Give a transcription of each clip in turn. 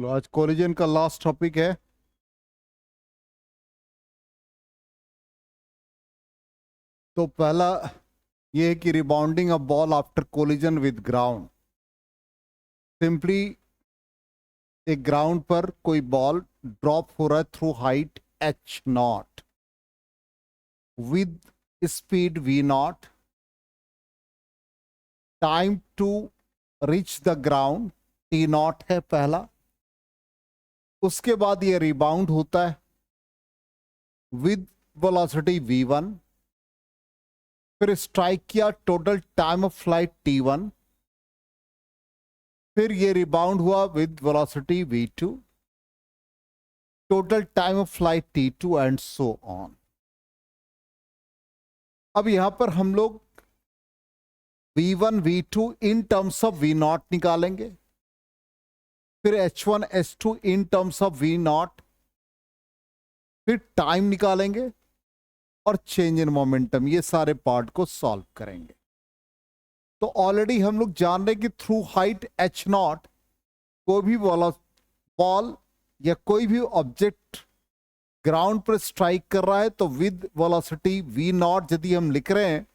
चलो आज कोलिजन का लास्ट टॉपिक है। तो पहला ये है कि rebounding a ball after collision with ground. Simply एक ग्राउंड पर कोई बॉल ड्रॉप हो रहा है through height h not with speed v not, time to reach the ground t not है पहला। उसके बाद ये रिबाउंड होता है विद वेलोसिटी v1, फिर स्ट्राइक किया, total time of flight t1, फिर ये रिबाउंड हुआ with velocity v2, total time of flight t2 and so on. अब यहां पर हम लोग v1 v2 in terms of v not निकालेंगे, फिर h1 h2 in terms of v not, फिर टाइम निकालेंगे और चेंज इन मोमेंटम, ये सारे पार्ट को सॉल्व करेंगे। तो ऑलरेडी हम लोग जान रहे हैं कि थ्रू हाइट h नॉट कोई भी बॉल या कोई भी ऑब्जेक्ट ग्राउंड पर स्ट्राइक कर रहा है तो विद वेलोसिटी v नॉट यदि हम लिख रहे हैं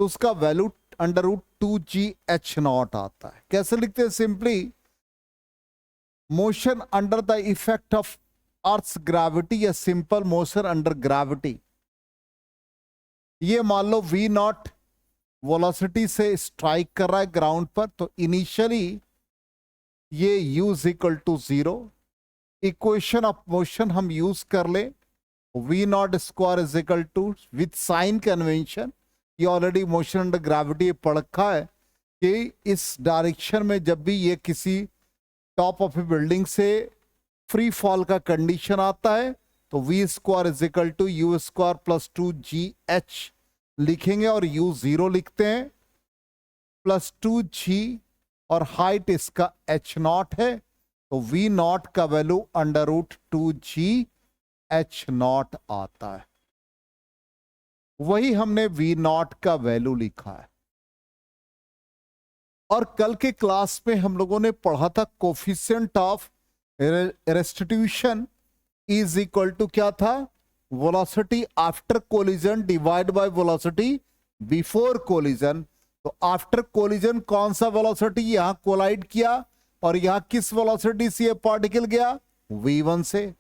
तो उसका वैल्यू √2gh नॉट आता है। कैसे लिखते हैं? Simply motion under the effect of earth's gravity या सिंपल मोशन अंडर ग्रेविटी। ये मान लो v नॉट वेलोसिटी से स्ट्राइक कर रहा है ग्राउंड पर, तो इनिशियली ये u is equal to 0। Equation of motion हम यूज कर ले, v not square is equal to with sign convention. ये ऑलरेडी मोशन अंडर ग्रेविटी पढ़ रखा है कि इस डायरेक्शन में जब भी ये किसी टॉप ऑफ ए बिल्डिंग से फ्री फॉल का कंडीशन आता है तो v square is equal to u square plus 2gh लिखेंगे और u 0 लिखते हैं, प्लस 2g और हाइट इसका h नॉट है तो v नॉट का वैल्यू √2gh नॉट आता है। वही हमने v नॉट का वैल्यू लिखा है। और कल के क्लास में हम लोगों ने पढ़ा था coefficient of restitution is equal to क्या था? Velocity after collision divide by velocity before collision. तो आफ्टर कोलिजन कौन सा वेलोसिटी? यहां कोलाइड किया और यहां किस वेलोसिटी से ये पार्टिकल गया? v1 से।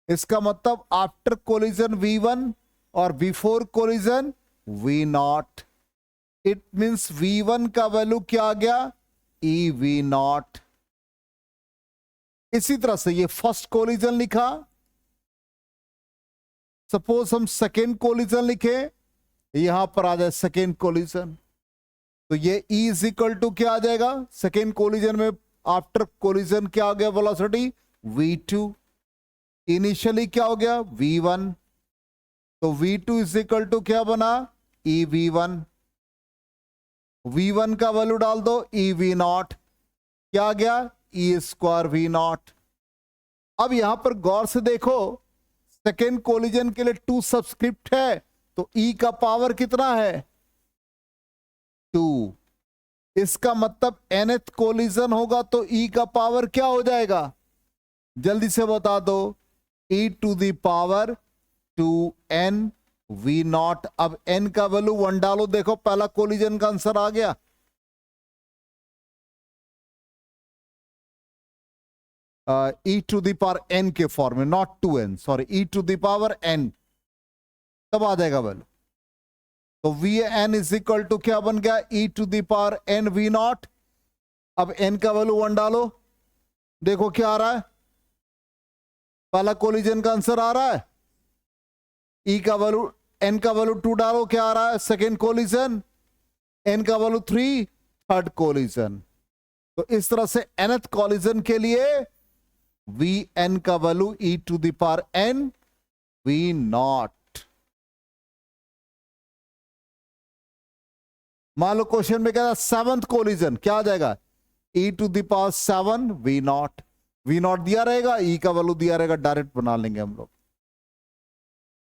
इसका मतलब आफ्टर कोलिजन v1 और before collision v not. It means v1 का वैल्यू क्या आ गया? ev not. इसी तरह से ये फर्स्ट कोलिजन लिखा, सपोज हम सेकेंड कोलिजन लिखे, यहां पर आ जाए सेकेंड कोलिजन, तो ये E इज इक्वल टू क्या आ जाएगा? सेकेंड कोलिजन में आफ्टर कोलिजन क्या आ गया? Velocity v2। इनिशियली क्या हो गया? v1, तो v2 इज इक्वल टू क्या बना? ev1। v1 का वैल्यू डाल दो ev नॉट, क्या आ गया? e square v not. अब यहां पर गौर से देखो, सेकेंड कोलिजन के लिए 2 सबस्क्रिप्ट है तो e का पावर कितना है? 2। इसका मतलब nth कोलिजन होगा तो e का पावर क्या हो जाएगा? जल्दी से बता दो। e to the power 2n v not. अब n का वैल्यू 1 डालो, देखो पहला कोलिजन का आंसर आ गया। e to the power n के फॉर्म में, not 2n, sorry, e to the power n, तब आ जाएगा वैल्यू। तो vn इज इक्वल टू क्या बन गया? e to the power n v not. अब n का वैल्यू 1 डालो, देखो क्या आ रहा है? पहला कोलिजन का आंसर आ रहा है। e का वैल्यू, n का वैल्यू 2 डालो, क्या आ रहा है? Second collision. n का वैल्यू 3, थर्ड कोलिजन। तो इस तरह से nth कोलिजन के लिए vn का value e to the power n v not. मान लो क्वेश्चन में क्या था? 7th कोलिजन, क्या आ जाएगा? e to the power 7 v not. v not दिया रहेगा, e का वैल्यू दिया रहेगा, डायरेक्ट बना लेंगे हम लोग।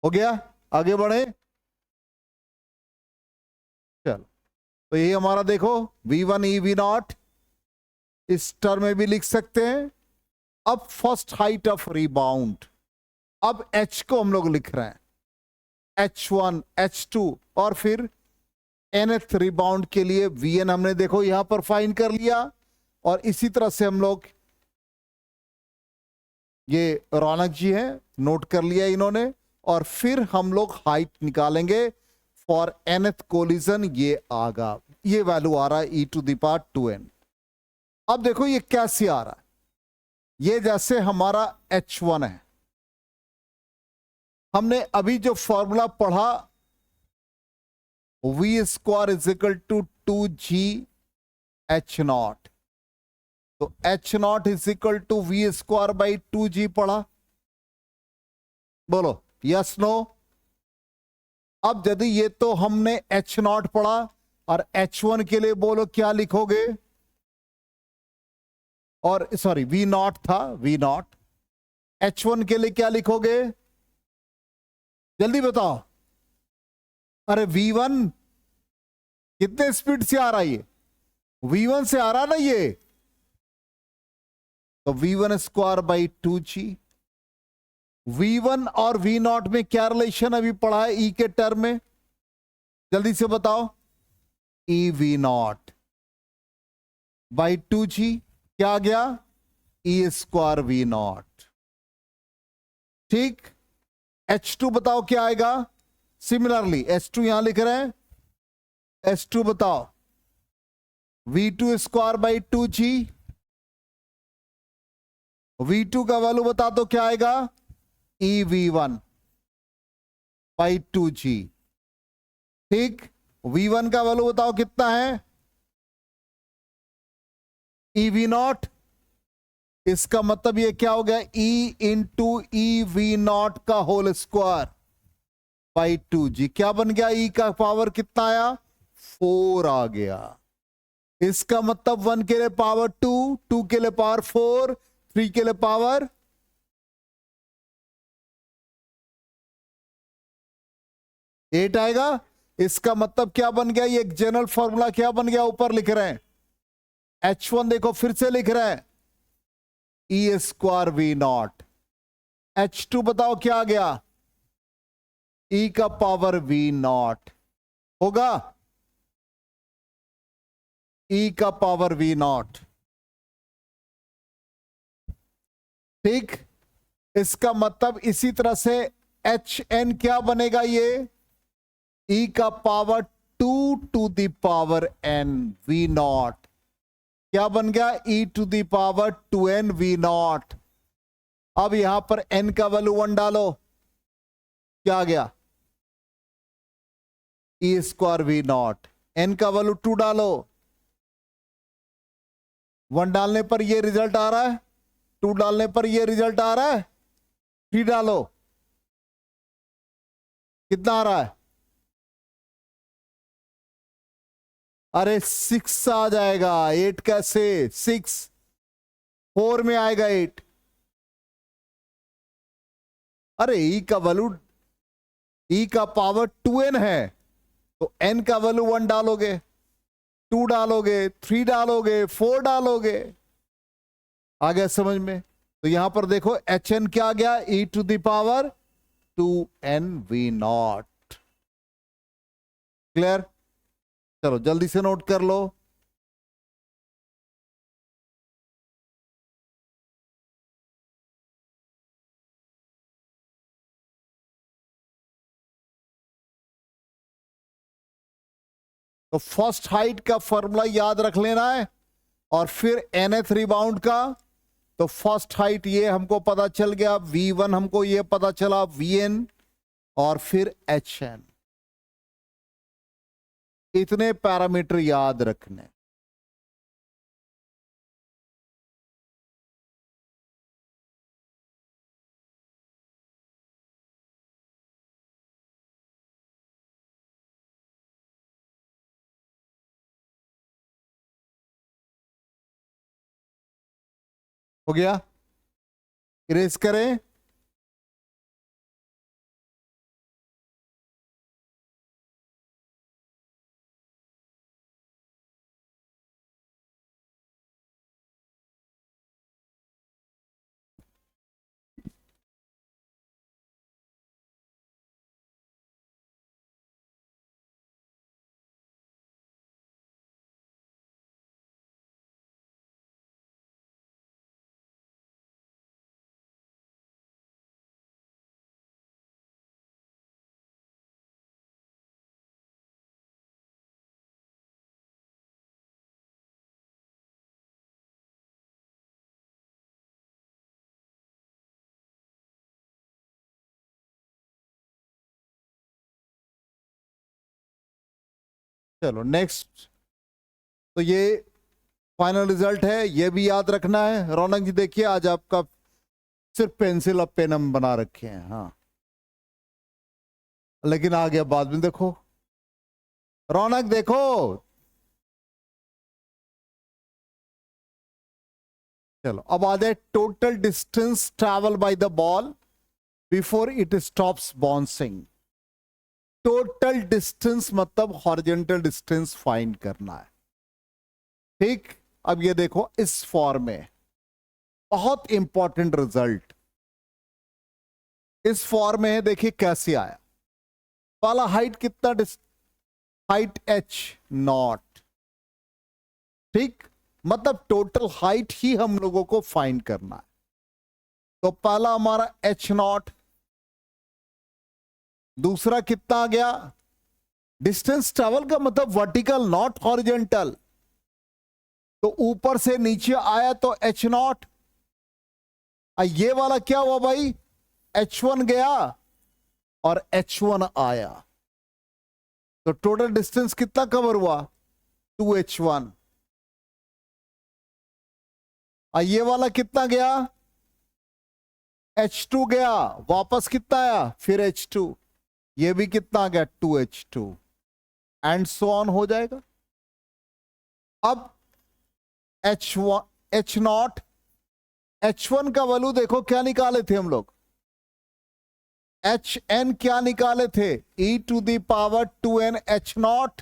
हो गया? आगे बढ़े, चलो। तो ये हमारा देखो v1 e v नॉट, इस टर्म में भी लिख सकते हैं अब फर्स्ट हाइट ऑफ रिबाउंड, अब H को हम लोग लिख रहे हैं H1 H2 और फिर nth रिबाउंड के लिए Vn हमने देखो यहां पर फाइंड कर लिया। और इसी तरह से हम लोग, ये रौनक जी हैं, नोट कर लिया इन्होंने। और फिर हम लोग हाइट निकालेंगे फॉर nth कोलिजन, ये आगा, ये वैल्यू आ रहा है e⁻²n। अब देखो ये कैसे आ रहा है, ये जैसे हमारा H1 है, हमने अभी जो फॉर्मूला पढ़ा v² = 2g/h0, तो h0 = v²/2g पढ़ा, बोलो यस नो। अब यदि ये तो हमने H0 पढ़ा, और H1 के लिए बोलो क्या लिखोगे, और सॉरी V0 था, V0, H1 के लिए क्या लिखोगे, जल्दी बताओ। अरे V1 कितने स्पीड से आ रहा है, ये V1 से आ रहा ना ये, तो v²/2g। V1 और V0 में क्या रिलेशन अभी पढ़ा है E के टर्म में, जल्दी से बताओ। eV0/2g क्या आ गया, e²V0। ठीक, H2 बताओ क्या आएगा, सिमिलरली H2 यहां लिख रहे हैं, H2 बताओ v²/2g, V2 का वैल्यू बता दो क्या आएगा, eV1/2g। ठीक, V1 का वैल्यू बताओ कितना है, eV0। इसका मतलब ये क्या हो गया, E × eV0² / 2g। क्या बन गया, E का पावर कितना आया, 4 आ गया। इसका मतलब 1 के लिए पावर 2, 2 के लिए पावर 4, 3 के लिए पावर 8 आएगा। इसका मतलब क्या बन गया, ये एक जनरल फॉर्मूला क्या बन गया, ऊपर लिख रहे हैं H1, देखो फिर से लिख रहे हैं e²V0। H2 बताओ क्या आ गया, e⁻V0 होगा, e⁻V0। ठीक, इसका मतलब इसी तरह से Hn क्या बनेगा, ये e⁻2n V0 क्या बन गया, e⁻2n V0। अब यहां पर n का वैल्यू 1 डालो, क्या आ गया, e²V0। n का वैल्यू 2 डालो, 1 डालने पर ये रिजल्ट आ रहा है, 2 डालने पर ये रिजल्ट आ रहा है, 3 डालो, कितना आ रहा है, अरे 6 आ जाएगा। 8 कैसे, 6 4 में आएगा 8। अरे ई का वैल्यू, ई का पावर 2n है, तो n का वैल्यू 1 डालोगे, 2 डालोगे, 3 डालोगे, 4 डालोगे, आ गया समझ में। तो यहां पर देखो Hn क्या आ गया, e⁻2n V0। क्लियर, चलो जल्दी से नोट कर लो। तो फर्स्ट हाइट का फॉर्मूला याद रख लेना है, और फिर nth रिबाउंड का। तो फर्स्ट हाइट ये हमको पता चल गया, V1 हमको ये पता चला, Vn, और फिर Hn। इतने पैरामीटर याद रखने। हो गया, इरेज करें। चलो नेक्स्ट, तो ये फाइनल रिजल्ट है, ये भी याद रखना है। रौनक जी देखिए आज आपका सिर्फ पेंसिल और पेन हम बना रखे हैं, हाँ, लेकिन आ गया बाद में। देखो रौनक देखो, चलो अब आ जाए total distance travel by the ball before it stops bouncing. Total distance मतलब हॉरिजॉन्टल डिस्टेंस फाइंड करना है, ठीक। अब ये देखो इस फॉर्म में बहुत इंपॉर्टेंट रिजल्ट इस फॉर्म में है, देखिए कैसे आया। पहला हाइट कितना, हाइट h नॉट, ठीक, मतलब टोटल हाइट ही हम लोगों को फाइंड करना है। तो पहला हमारा h नॉट, दूसरा कितना आ गया, डिस्टेंस ट्रेवल का मतलब वर्टिकल नॉट हॉरिजॉन्टल, तो ऊपर से नीचे आया तो h नॉट। ये वाला क्या हुआ भाई, h1 गया और h1 आया, तो टोटल डिस्टेंस कितना कवर हुआ, 2h1। ये वाला कितना गया, h2 गया, वापस कितना आया, फिर h2, ये भी कितना आ गया, 2h2, एंड सो ऑन हो जाएगा। अब h1 h नॉट, h1 का वैल्यू देखो क्या निकाले थे हम लोग, hn क्या निकाले थे, e⁻² 2n h नॉट,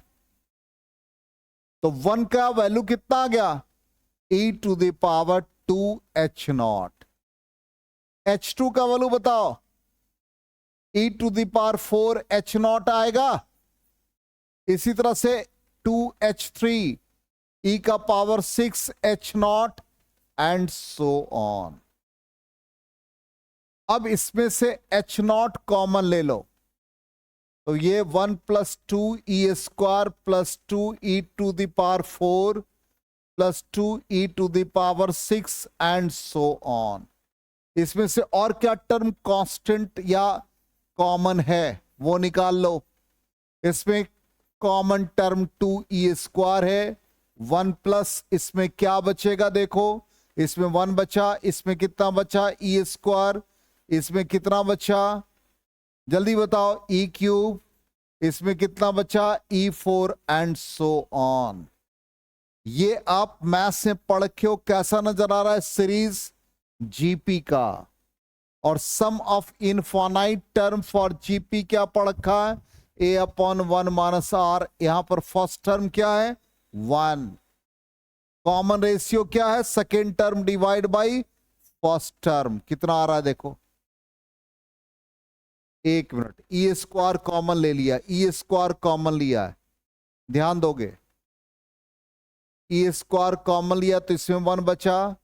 तो 1 का वैल्यू कितना आ गया, e⁻² h नॉट। h2 का वैल्यू बताओ, e⁻4 h नॉट आएगा। इसी तरह से 2h3 e⁻6 h not and so on. अब इसमें से h नॉट कॉमन ले लो, तो ये 1 + 2 e² + 2 e⁻4 + 2 e⁻6 and so on. इसमें से और क्या टर्म कांस्टेंट या कॉमन है वो निकाल लो। इसमें कॉमन टर्म 2e² है, 1 प्लस इसमें क्या बचेगा, देखो इसमें 1 बचा, इसमें कितना बचा, e², इसमें कितना बचा, जल्दी बताओ, e³, इसमें कितना बचा, e4 एंड सो ऑन। ये आप मैथ्स में पढ़ के हो, कैसा नजर आ रहा है, सीरीज जीपी का। और sum of infinite term for GP क्या पढ़ रखा है, a/1 - r। यहां पर फर्स्ट टर्म क्या है, 1। कॉमन रेशियो क्या है, second term divide by first term, कितना आ रहा है देखो, 1 मिनट, e² कॉमन ले लिया, e² कॉमन लिया है, ध्यान दोगे, e² कॉमन लिया तो इसमें 1 बचा,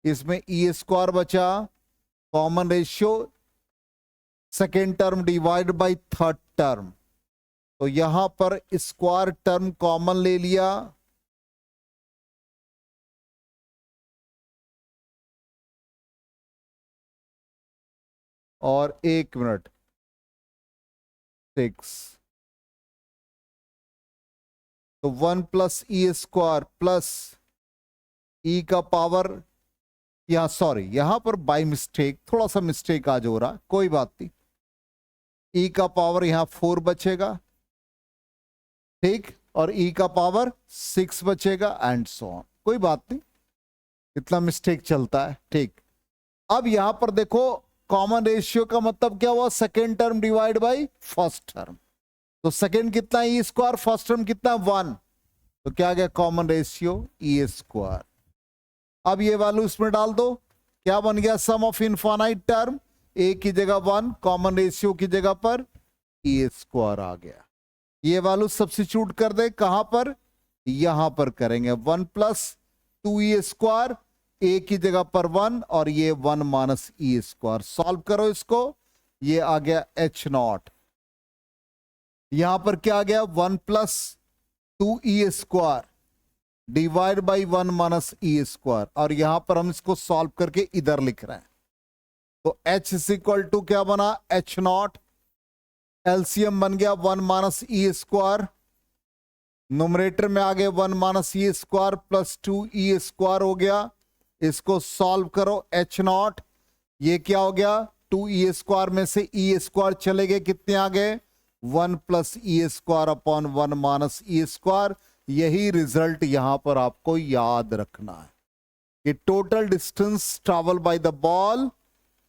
इसमें e² बचा, common ratio second term divide by third term, तो यहां पर स्क्वायर टर्म कॉमन ले लिया, और 1 मिनट 6, तो 1 + e² प्लस e का पावर, यहां सॉरी यहां पर बाय मिस्टेक थोड़ा सा मिस्टेक आज हो रहा, कोई बात नहीं, e का पावर यहां 4 बचेगा, ठीक, और e का पावर 6 बचेगा एंड सो ऑन, कोई बात नहीं, इतना मिस्टेक चलता है, ठीक। अब यहां पर देखो कॉमन रेशियो का मतलब क्या हुआ, second term divide by first term, तो सेकेंड कितना e², फर्स्ट टर्म कितना 1, तो क्या गया कॉमन रेशियो e²। अब ये वैल्यू इसमें डाल दो, क्या बन गया, सम ऑफ इनफाइनाइट टर्म, a की जगह 1, कॉमन रेशियो की जगह पर e² आ गया। ये वैल्यू सब्स्टिट्यूट कर दे, कहां पर, यहां पर करेंगे, 1 + 2e², a की जगह पर 1 और ये 1 - e², सॉल्व करो इसको, ये आ गया h नॉट, यहां पर क्या आ गया, 1 + 2e² डिवाइड बाई 1 - e², और यहां पर हम इसको सॉल्व करके इधर लिख रहे हैं, तो h = क्या बना, h नॉट, एलसीएम बन गया 1 - e², न्यूमरेटर में आ गए 1 minus E square plus 2 E square हो गया। इसको सॉल्व करो, एच नॉट, ये क्या हो गया 2 ई स्क्वायर में से ई स्क्वायर चले गए, कितने आ गए 1 plus E square upon 1 minus E square. यही रिजल्ट यहां पर आपको याद रखना है कि total distance travel by the ball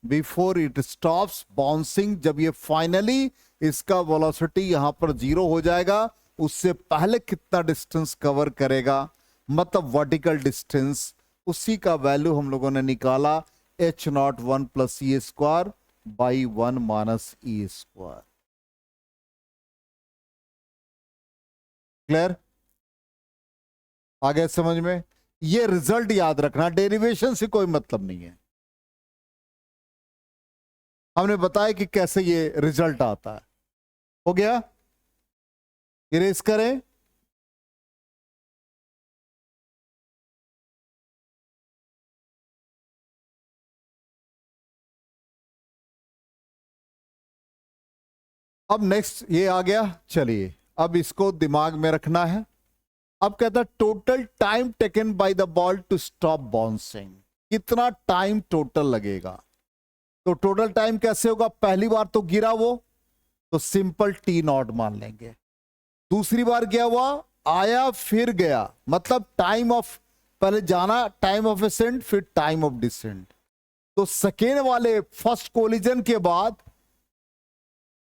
before it stops bouncing, जब ये फाइनली इसका वेलोसिटी यहां पर 0 हो जाएगा, उससे पहले कितना डिस्टेंस कवर करेगा, मतलब वर्टिकल डिस्टेंस, उसी का वैल्यू हम लोगों ने निकाला H not 1 plus E square by 1 minus E square. Clear? आगे समझ में? ये रिजल्ट याद रखना, डेरिवेशन से कोई मतलब नहीं है। हमने बताया कि कैसे ये रिजल्ट आता है। हो गया? इरेज करें। अब नेक्स्ट ये आ गया, चलिए अब इसको दिमाग में रखना है। अब कहता है total time taken by the ball to stop bouncing, कितना टाइम टोटल लगेगा। तो टोटल टाइम कैसे होगा, पहली बार तो गिरा वो, तो सिंपल टी नॉट मान लेंगे। दूसरी बार क्या हुआ, आया फिर गया, मतलब टाइम ऑफ, पहले जाना टाइम ऑफ असेंट फिर टाइम ऑफ डिसेंट। तो सेकेंड वाले फर्स्ट कोलिजन के बाद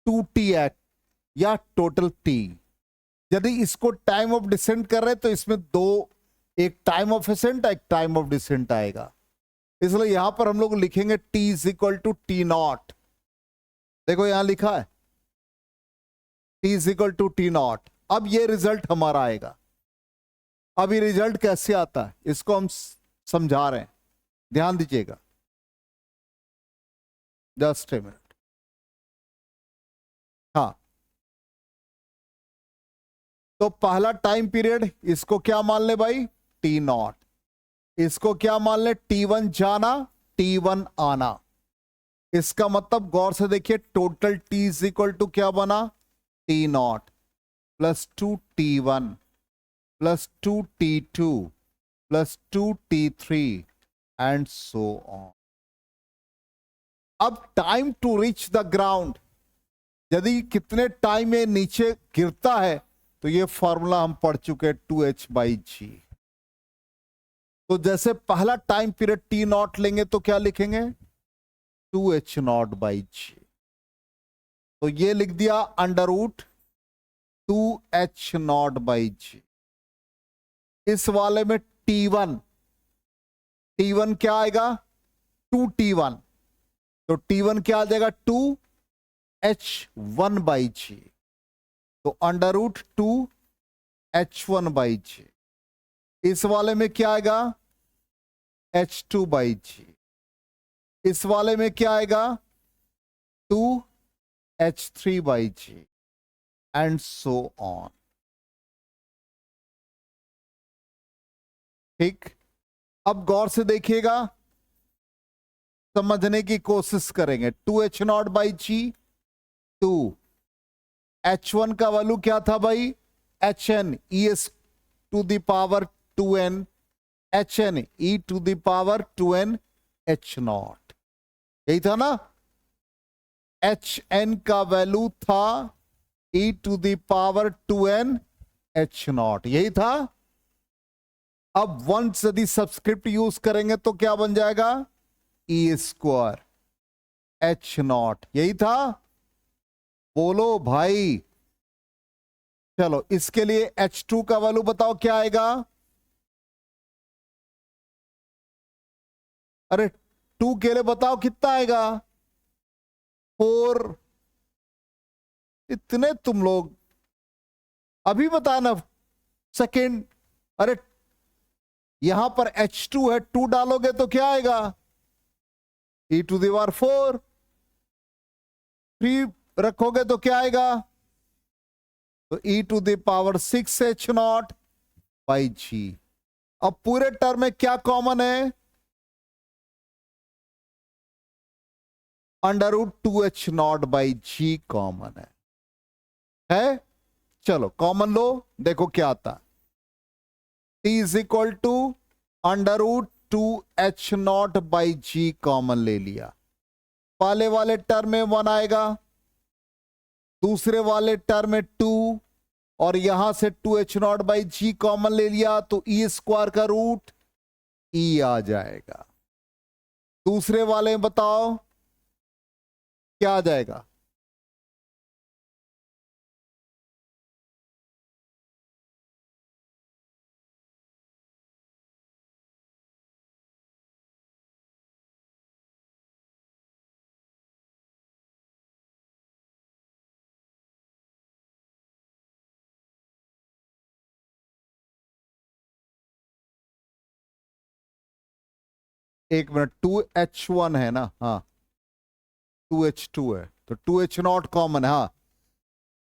2t एक्ट या टोटल टी। यदि इसको टाइम ऑफ डिसेंट कर रहे तो इसमें दो, एक टाइम ऑफ असेंट एक टाइम ऑफ डिसेंट आएगा, इसलिए यहां पर हम लोग लिखेंगे t is equal to T not. देखो यहां लिखा है t is equal to T not. अब ये रिजल्ट हमारा आएगा। अब ये रिजल्ट कैसे आता है इसको हम समझा रहे हैं, ध्यान दीजिएगा, जस्ट ए मिनट। हाँ, तो पहला टाइम पीरियड इसको क्या मान ले भाई, टी नॉट। इसको क्या मान ले, T1 जाना T1 आना। इसका मतलब गौर से देखिए total T is equal to क्या बना, T not plus 2t1 plus 2t2 plus 2t3 and so on. अब time to reach the ground, यदि कितने टाइम में नीचे गिरता है, तो ये फॉर्मूला हम पढ़ चुके हैं 2h/g। तो जैसे पहला टाइम पीरियड टी नॉट लेंगे तो क्या लिखेंगे 2h0/g। तो ये लिख दिया अंडर रूट 2h0/g। इस वाले में t1 क्या आएगा 2t1, तो t1 क्या आ जाएगा 2h1/g। तो अंडर रूट 2h1/g। इस वाले में क्या आएगा h2/g। इस वाले में क्या आएगा 2h3/g एंड सो ऑन। ठीक, अब गौर से देखिएगा, समझने की कोशिश करेंगे। 2h0/g, 2h1 का वैल्यू क्या था भाई hn e to the power 2n, hn e to the power 2n h0, यही था ना। hn का वैल्यू था e to the power 2n h0, यही था। अब वंस यदि सब्सक्रिप्ट यूज करेंगे तो क्या बन जाएगा e स्क्वायर h0, यही था। बोलो भाई, चलो इसके लिए h2 का वैल्यू बताओ क्या आएगा। अरे 2 के लिए बताओ कितना आएगा 4। इतने तुम लोग अभी बताना सेकेंड। अरे यहां पर h2 है, 2 डालोगे तो क्या आएगा e टू द पावर 4। 3 रखोगे तो क्या आएगा, तो e to the power 6h0/g। अब पूरे टर्म में क्या कॉमन है, अंडर रूट 2h0/g कॉमन है। चलो कॉमन लो, देखो क्या आता है। T is equal to under root 2h0/g common ले लिया। पहले वाले टर्म में 1 आएगा, दूसरे वाले टर्म में 2, और यहां से 2h0/g कॉमन ले लिया तो ई स्क्वायर का रूट ई आ जाएगा। दूसरे वाले में बताओ क्या आ जाएगा? एक मिनट, 2h1 है ना? हाँ 2h2 है तो 2h0 कॉमन है। हाँ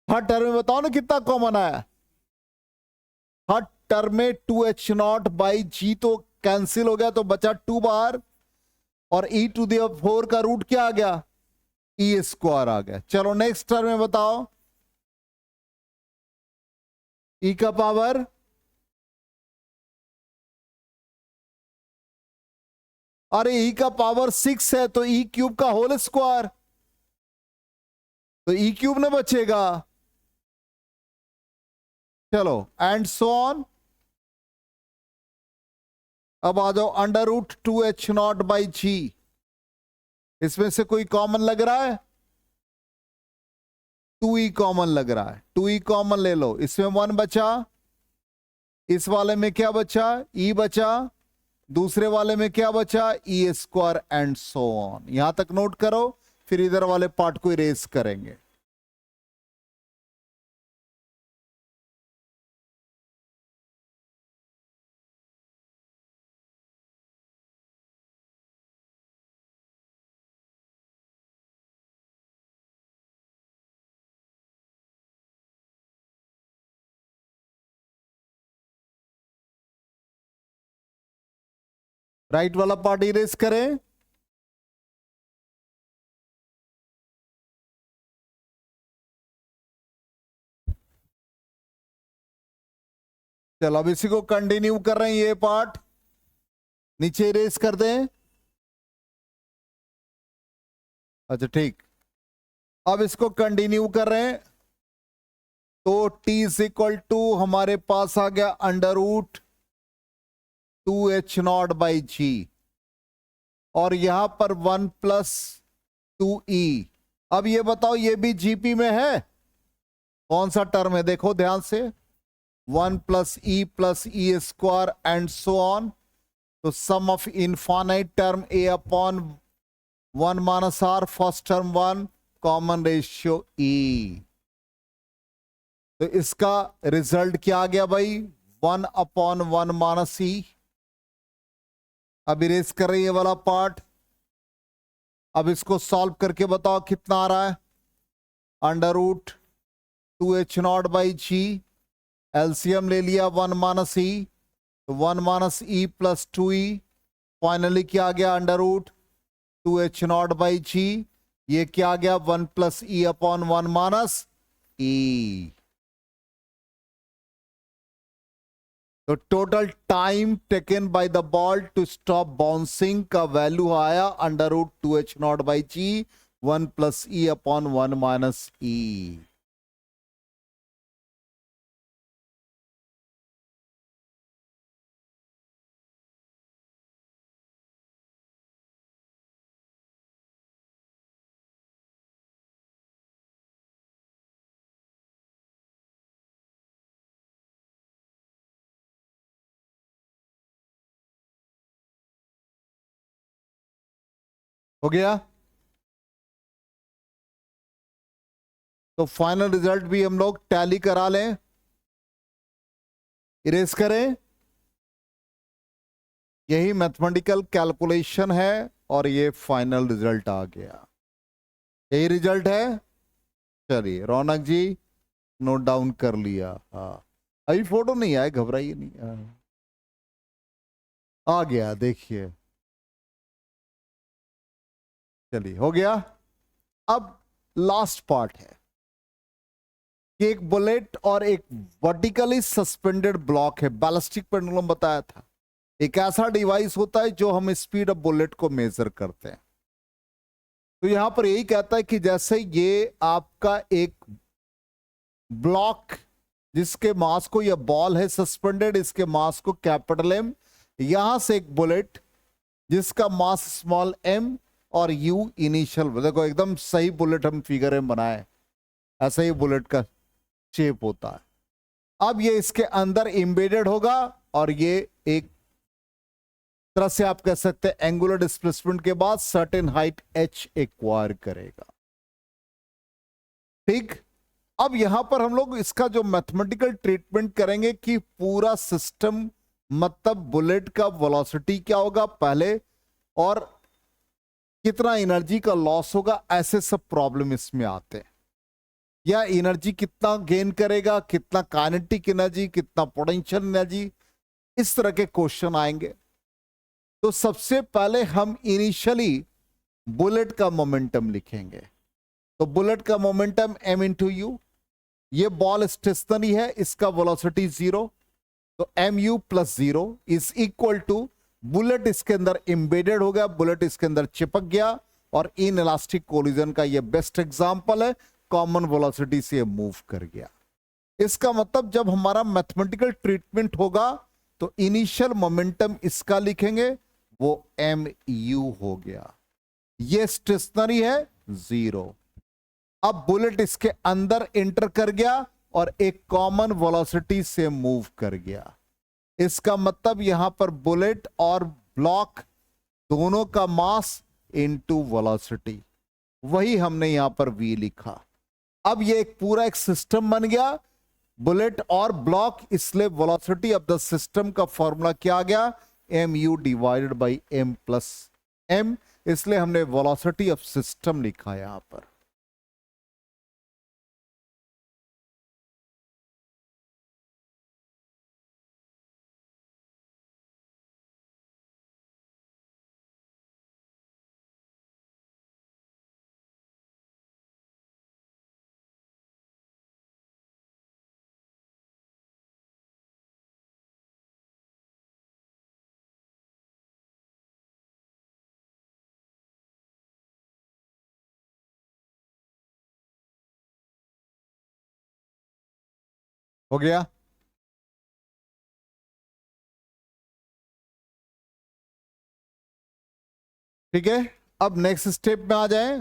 हर टर्म में बताओ ना कितना कॉमन आया। हर टर्म में 2h0/g तो कैंसिल हो गया तो बचा 2 बार, और e⁴ का रूट क्या आ गया? ई स्क्वायर आ गया। चलो नेक्स्ट टर्म में बताओ, ई का पावर अरे ई का पावर 6 है तो ई क्यूब का होल स्क्वायर, तो ई क्यूब ना बचेगा। चलो एंड सो ऑन। अब आ जाओ अंडर रूट 2h0/g, इसमें से कोई कॉमन लग रहा है? 2e कॉमन लग रहा है, 2e कॉमन ले लो। इसमें 1 बचा, इस वाले में क्या बचा? e बचा, दूसरे वाले में क्या बचा? E square and so on. यहां तक नोट करो, फिर इधर वाले पार्ट को इरेज करेंगे। राइट वाला पार्ट इरेज करें। चलो अब इसी को कंटिन्यू कर रहे हैं, ये पार्ट नीचे इरेज कर दें। अच्छा ठीक, अब इसको कंटिन्यू कर रहे हैं तो t इज इक्वल टू हमारे पास आ गया अंडर रूट 2h0/g, और यहां पर 1 + 2e। अब ये बताओ ये भी जीपी में है? कौन सा टर्म है देखो ध्यान से, 1 + e square and so on. तो sum of infinite term a/1 - r, first term 1, common ratio e। तो इसका रिजल्ट क्या आ गया भाई? 1/1 - e। अब इरेज कर रही है वाला पार्ट। अब इसको सॉल्व करके बताओ कितना आ रहा है? अंडर रूट 2h0/g, एलसीएम ले लिया 1 - e, तो 1 - e + 2e, फाइनली क्या आ गया? अंडर रूट 2h0/g, ये क्या आ गया? 1 + e/1 - e। तो total time taken by the ball to stop bouncing का वैल्यू आया under root 2h0/g, 1 + e/1 - e। हो गया? तो फाइनल रिजल्ट भी हम लोग टैली करा लें, इरेज करें। यही मैथमेटिकल कैलकुलेशन है और ये फाइनल रिजल्ट आ गया। यही रिजल्ट है। चलिए रौनक जी नोट डाउन कर लिया। हाँ अभी फोटो नहीं आया, घबराइए नहीं। आ गया देखिए। चलिए हो गया। अब लास्ट पार्ट है, कि एक बुलेट और एक वर्टिकली सस्पेंडेड ब्लॉक है, बैलिस्टिक पेंडुलम बताया था, एक ऐसा डिवाइस होता है जो हम स्पीड ऑफ बुलेट को मेजर करते हैं। तो यहां पर यही कहता है कि जैसे ये आपका एक ब्लॉक जिसके मास को, यह बॉल है सस्पेंडेड, इसके मास को कैपिटल एम, यहां से एक बुलेट जिसका मास स्मॉल एम और यू इनिशियल, देखो एकदम सही बुलेट हम फिगर में बनाए, ऐसा ही बुलेट का शेप होता है। अब ये इसके अंदर एम्बेडेड होगा और ये एक तरह से आप कह सकते हैं एंगुलर डिस्प्लेसमेंट के बाद सर्टेन हाइट एच एक्वायर करेगा। ठीक, अब यहां पर हम लोग इसका जो मैथमेटिकल ट्रीटमेंट करेंगे कि पूरा सिस्टम, मतलब बुलेट का वेलोसिटी क्या होगा पहले और कितना एनर्जी का लॉस होगा, ऐसे सब प्रॉब्लम इसमें आते हैं। या एनर्जी कितना गेन करेगा, कितना काइनेटिक एनर्जी, कितना पोटेंशियल एनर्जी, इस तरह के क्वेश्चन आएंगे। तो सबसे पहले हम इनिशियली बुलेट का मोमेंटम लिखेंगे। तो बुलेट का मोमेंटम m इंटू यू, ये बॉल स्टेशनरी है, इसका वेलोसिटी 0, तो M u plus 0 is equal to, bullet इसके अंदर एम्बेडेड हो गया, बुलेट इसके अंदर चिपक गया और इन इलास्टिक कोलिजन का ये बेस्ट एग्जांपल है, कॉमन वेलोसिटी से मूव कर गया। इसका मतलब जब हमारा मैथमेटिकल ट्रीटमेंट होगा तो इनिशियल मोमेंटम इसका लिखेंगे, वो एम यू हो गया, ये स्टेशनरी है 0। अब बुलेट इसके अंदर एंटर कर गया और एक कॉमन वेलोसिटी से मूव कर गया। इसका मतलब यहां पर बुलेट और ब्लॉक दोनों का मास इनटू वेलोसिटी, वही हमने यहां पर v लिखा। अब ये एक पूरा एक सिस्टम बन गया, बुलेट और ब्लॉक, इसलिए वेलोसिटी ऑफ द सिस्टम का फॉर्मूला क्या आ गया, M u divided by M plus M, इसलिए हमने वेलोसिटी ऑफ सिस्टम लिखा यहां पर। हो गया? ठीक है, अब नेक्स्ट स्टेप में आ जाए।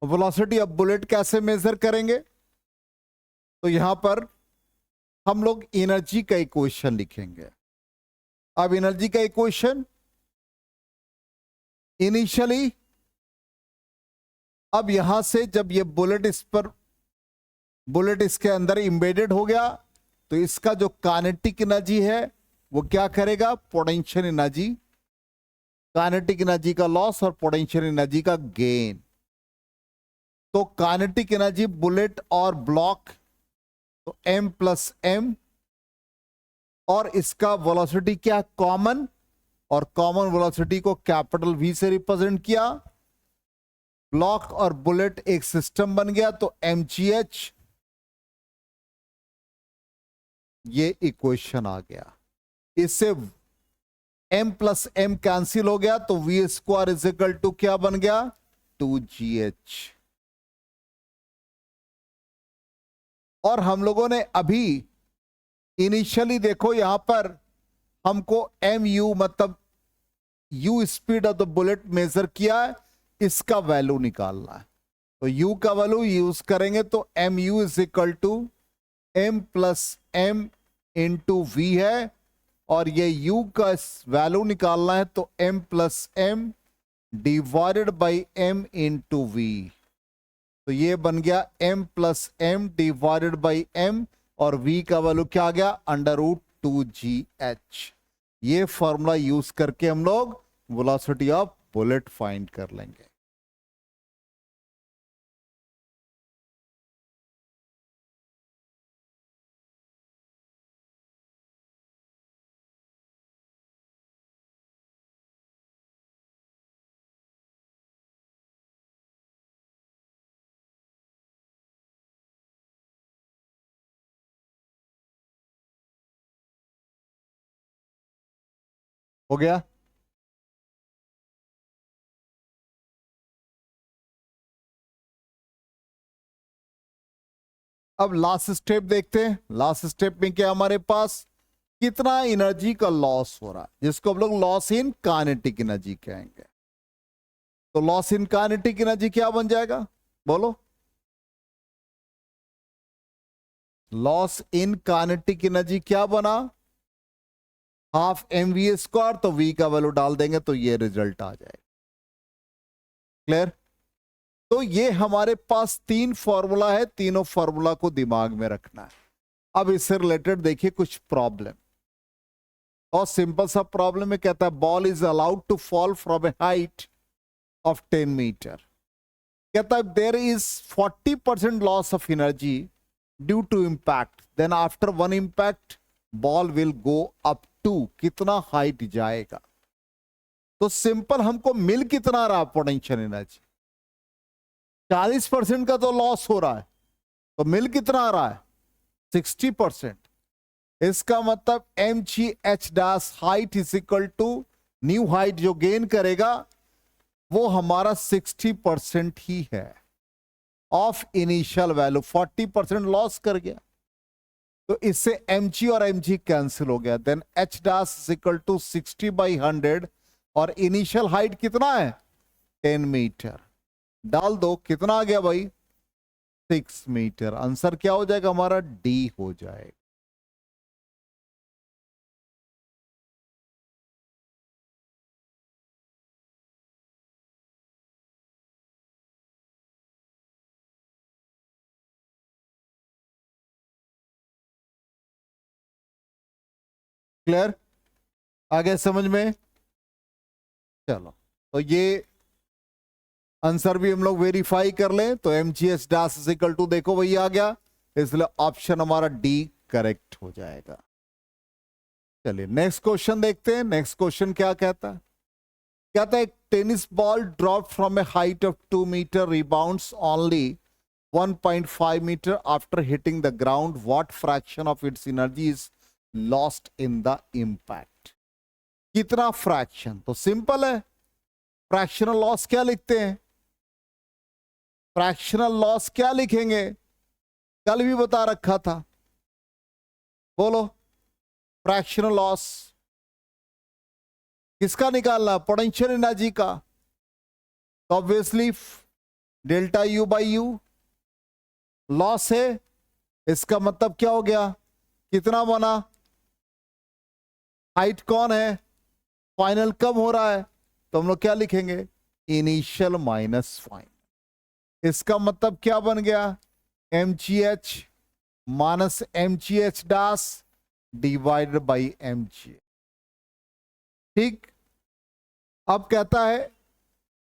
वेलोसिटी ऑफ बुलेट कैसे मेजर करेंगे? तो यहां पर हम लोग एनर्जी का इक्वेशन लिखेंगे। अब एनर्जी का इक्वेशन इनिशियली, अब यहां से जब ये बुलेट इस पर, बुलेट इसके अंदर एम्बेडेड हो गया, तो इसका जो काइनेटिक एनर्जी है वो क्या करेगा, पोटेंशियल एनर्जी, काइनेटिक एनर्जी का लॉस और पोटेंशियल एनर्जी का गेन। तो काइनेटिक एनर्जी बुलेट और ब्लॉक, तो m प्लस एम, और इसका वेलोसिटी क्या, कॉमन, और कॉमन वेलोसिटी को कैपिटल V से रिप्रेजेंट किया। ब्लॉक और बुलेट एक सिस्टम बन गया, तो mgh, ये इक्वेशन आ गया। इससे m प्लस एम कैंसिल हो गया, तो v square is equal to क्या बन गया, 2gh। और हम लोगों ने अभी इनिशियली देखो यहां पर हमको एम यू, मतलब u speed of the bullet measure किया है, इसका वैल्यू निकालना है। तो u का वैल्यू यूज करेंगे, तो M u is equal to M plus M into V है, और ये u का वैल्यू निकालना है, तो m plus M divided by m into V. तो ये बन गया m plus M divided by m, और v का वैल्यू क्या आ गया, √2gh। ये फॉर्मूला यूज करके हम लोग वेलोसिटी ऑफ बुलेट फाइंड कर लेंगे। हो गया। अब लास्ट स्टेप देखते हैं। लास्ट स्टेप में क्या हमारे पास कितना एनर्जी का लॉस हो रहा है, जिसको हम लोग लॉस इन काइनेटिक एनर्जी कहेंगे। तो लॉस इन काइनेटिक एनर्जी क्या बन जाएगा, बोलो। लॉस इन काइनेटिक एनर्जी क्या बना, हाफ एम वी स्क्वायर। तो वी का वैल्यू डाल देंगे तो ये रिजल्ट आ जाएगा। क्लियर। तो ये हमारे पास तीन फॉर्मूला है, तीनों फॉर्मूला को दिमाग में रखना है। अब इससे रिलेटेड देखिए कुछ प्रॉब्लम, और सिंपल सा प्रॉब्लम में कहता है ball is allowed to fall from a height of 10 metre. कहता है there is 40% loss of energy due to impact, then after one impact ball will go up to, कितना हाइट जाएगा। तो सिंपल हमको मिल कितना रहा पोटेंशियल एनर्जी, 40% का तो लॉस हो रहा है, तो मिल कितना आ रहा है 60%। इसका मतलब M G H dash height is equal to new height जो गेन करेगा वो हमारा 60% ही है ऑफ इनिशियल वैल्यू। 40% लॉस कर गया, तो इससे एम जी और एम जी कैंसिल हो गया। Then H dash is equal to 60/100, और इनिशियल हाइट कितना है 10 मीटर। डाल दो, कितना आ गया भाई 6 मीटर। आंसर क्या हो जाएगा हमारा, डी हो जाएगा। क्लियर, आगे समझ में। चलो, तो ये आंसर भी हम लोग वेरीफाई कर लें। तो M G S dash equal to देखो वही आ गया, इसलिए ऑप्शन हमारा डी करेक्ट हो जाएगा। चलिए नेक्स्ट क्वेश्चन देखते हैं। नेक्स्ट क्वेश्चन क्या कहता है, कहता है एक tennis ball drop from a height of 2 metre rebounds only 1.5 metre after hitting the ground, what fraction of its energy is lost in the impact. कितना फ्रैक्शन, तो सिंपल है, फ्रैक्शनल लॉस क्या लिखते हैं, फ्रैक्शनल लॉस क्या लिखेंगे, कल भी बता रखा था, बोलो। फ्रैक्शनल लॉस किसका निकालना, पोटेंशियल एनर्जी का। तो obviously delta U by you loss है, इसका मतलब क्या हो गया, कितना बना, हाइट कौन है, फाइनल कब हो रहा है, तो हम लोग क्या लिखेंगे इनिशियल माइनस फाइनल। इसका मतलब क्या बन गया, M G H minus M G H dash divided by M G. ठीक, अब कहता है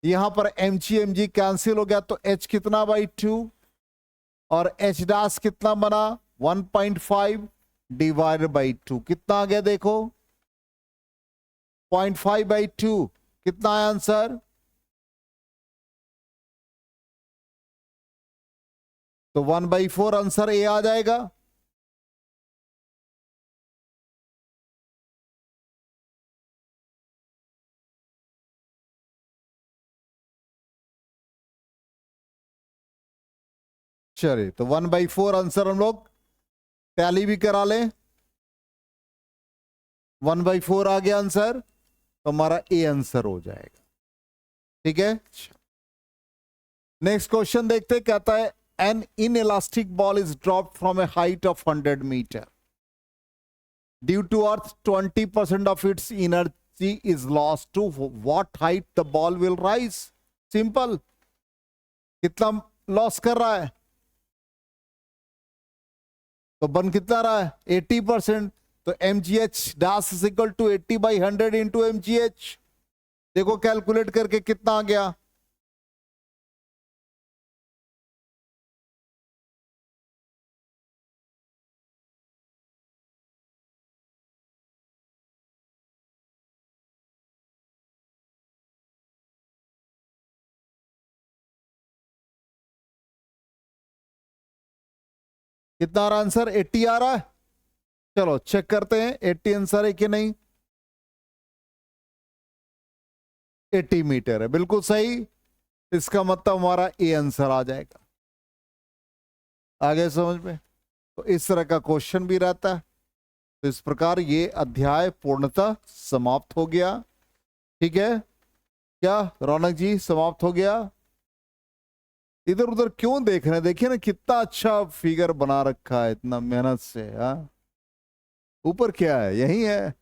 यहां पर एम जी कैंसिल हो गया, तो एच कितना बाई 2, और एच डैश कितना बना 1.5 डिवाइडेड बाई 2, कितना आ गया देखो 0.5/2, कितना है आंसर, तो 1/4 आंसर ए आ जाएगा। चलिए, तो 1/4 आंसर हम लोग टैली भी करा लें। 1/4 आ गया आंसर, तो हमारा ए आंसर हो जाएगा। ठीक है, नेक्स्ट क्वेश्चन देखते, कहता है an inelastic ball is dropped from a height of 100 metre due to earth 20% of its energy is lost to what height the ball will rise. Simple, कितना लॉस कर रहा है, तो बन कितना रहा है 80%। तो M G H dash is equal to 80/100 into M G H. देखो कैलकुलेट करके कितना आ गया, कितना आ रहा आंसर 80 आ रहा है। चलो चेक करते हैं 80 आंसर है कि नहीं। 80 मीटर है, बिल्कुल सही। इसका मतलब हमारा ए आंसर आ जाएगा। आगे समझ में? तो इस तरह का क्वेश्चन भी रहता है। तो इस प्रकार ये अध्याय पूर्णतः समाप्त हो गया। ठीक है क्या रौनक जी, समाप्त हो गया? इधर उधर क्यों देख रहे हैं? देखिए ना कितना अच्छा फिगर बना रखा है इतना मेहनत से। हाँ ऊपर क्या है? यही है।